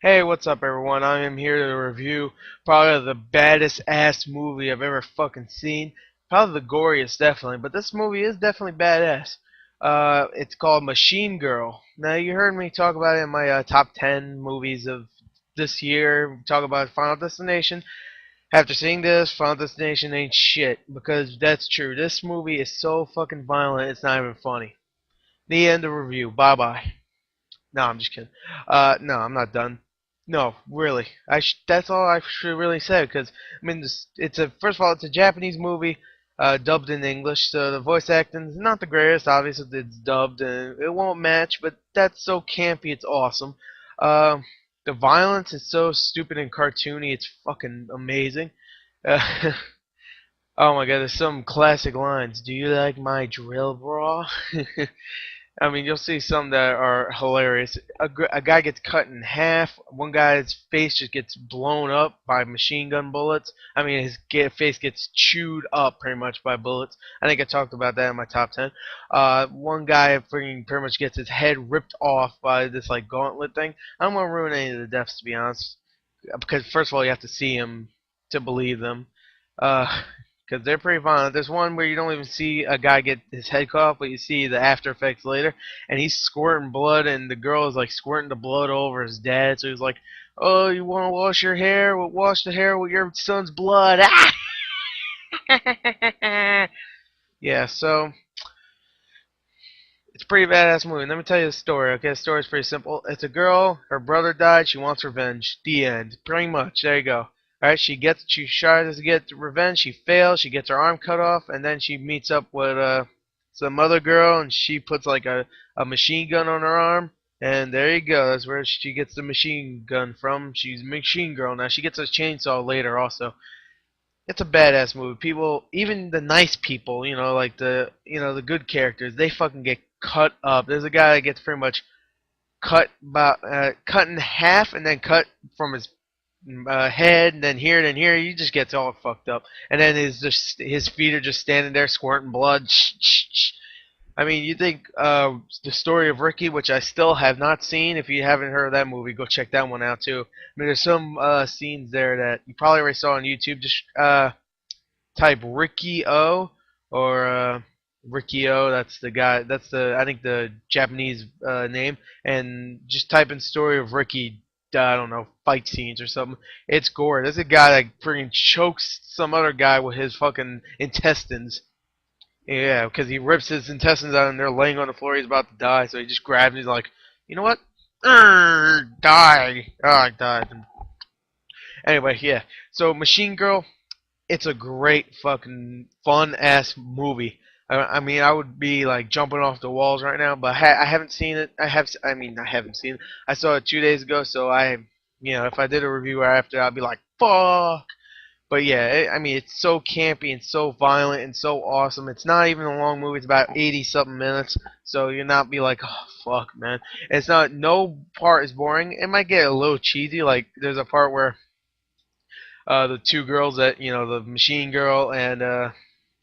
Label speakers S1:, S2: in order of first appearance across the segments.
S1: Hey, what's up, everyone? I am here to review probably the baddest ass movie I've ever fucking seen. Probably the goriest, definitely, but this movie is definitely badass. It's called Machine Girl. Now, you heard me talk about it in my top 10 movies of this year. Talk about Final Destination. After seeing this, Final Destination ain't shit, because that's true. This movie is so fucking violent, it's not even funny. The end of review. Bye bye. No, I'm just kidding. No, I'm not done. No, really. That's all I should really say because I mean, it's a first of all, it's a Japanese movie, dubbed in English, so the voice acting is not the greatest. Obviously, it's dubbed and it won't match, but that's so campy. It's awesome. Uh, the violence is so stupid and cartoony. It's fucking amazing. Uh, oh my god, there's some classic lines. Do you like my drill, bra? I mean, you'll see some that are hilarious. A guy gets cut in half. One guy's face just gets blown up by machine gun bullets. I mean, his face gets chewed up pretty much by bullets. I think I talked about that in my top 10. One guy freaking pretty much gets his head ripped off by this like gauntlet thing. I don't want to ruin any of the deaths, to be honest, because first of all, you have to see him to believe them. Uh, because they're pretty violent. There's one where you don't even see a guy get his head cut off, but you see the after effects later, and he's squirting blood, and the girl is like squirting the blood all over his dad. So he's like, "Oh, you want to wash your hair? Well, wash the hair with your son's blood." Yeah, so it's a pretty badass movie. Let me tell you the story. Okay, the story's pretty simple. It's a girl. Her brother died. She wants revenge. The end. Pretty much. There you go. All right. She tries to get revenge. She fails. She gets her arm cut off, and then she meets up with some other girl, and she puts like a machine gun on her arm. And there you go. That's where she gets the machine gun from. She's Machine Girl now. She gets a chainsaw later also. It's a badass movie. People, even the nice people, like the good characters, they fucking get cut up. There's a guy that gets pretty much cut in half and then cut from his head and then here and then here. He just gets all fucked up, and then his feet are just standing there squirting blood. I mean, you think the story of Ricky, which I still have not seen. If you haven't heard of that movie, go check that one out too. I mean, there's some scenes there that you probably already saw on YouTube. Just type Ricky O or Ricky O. That's the guy. That's the I think the Japanese name. And just type in story of Ricky. I don't know, fight scenes or something. It's gore. There's a guy that freaking chokes some other guy with his fucking intestines. Yeah, because he rips his intestines out and they're laying on the floor. He's about to die, so he just grabs and he's like, you know what? Die. Oh, I died. Anyway, yeah. So Machine Girl, it's a great fucking fun ass movie. I mean, I would be like jumping off the walls right now, but I haven't seen it. I mean, I haven't seen it. I saw it 2 days ago, so if I did a review after, I'd be like, fuck. But yeah, I mean, it's so campy and so violent and so awesome. It's not even a long movie. It's about 80 something minutes, so you'll not be like, oh fuck, man. It's not. No part is boring. It might get a little cheesy. Like there's a part where the two girls that the machine girl and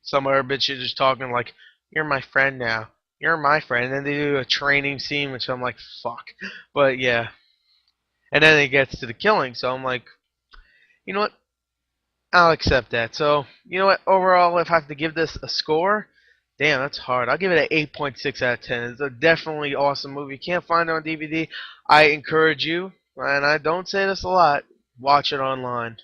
S1: some other bitch are just talking like, "You're my friend now. You're my friend." And then they do a training scene, which I'm like, "Fuck." But yeah, and then it gets to the killing, so I'm like, you know what? I'll accept that. So you know what? Overall, if I have to give this a score, damn, that's hard. I'll give it an 8.6 out of 10. It's a definitely awesome movie. You can't find it on DVD. I encourage you, and I don't say this a lot, watch it online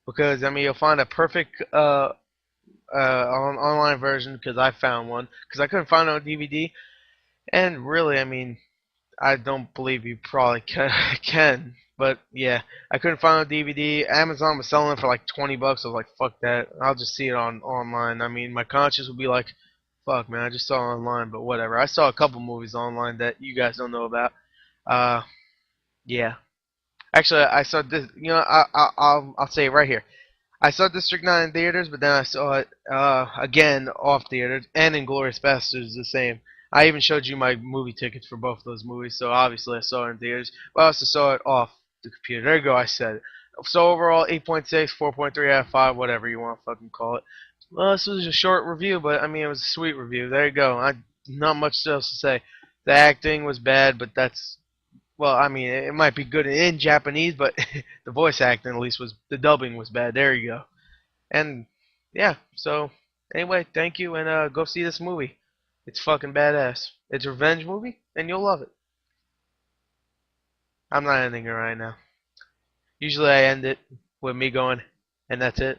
S1: because I mean you'll find a perfect online version because I found one because I couldn't find it on DVD. And really, I mean, I don't believe you probably can. But yeah, I couldn't find it on DVD. Amazon was selling it for like 20 bucks. I was like, fuck that. I'll just see it on online. I mean, my conscience would be like, fuck man, I just saw it online, but whatever. I saw a couple movies online that you guys don't know about. Uh, yeah. Actually, I saw this. I'll say it right here. I saw District 9 in theaters, but then I saw it again off theaters, and Inglourious Basterds the same. I even showed you my movie tickets for both those movies, so obviously I saw it in theaters, but I also saw it off the computer. There you go, I said it. So overall, 8.6, 4.3 out of 5, whatever you want to fucking call it. Well, this was a short review, but I mean, it was a sweet review. There you go. Not much else to say. The acting was bad, but that's Well, I mean, it might be good in Japanese, but the voice acting at least was the dubbing was bad. There you go. And yeah, so anyway, thank you, and go see this movie. It's fucking badass. It's a revenge movie, and you'll love it. I'm not ending it right now. Usually I end it with me going, and that's it.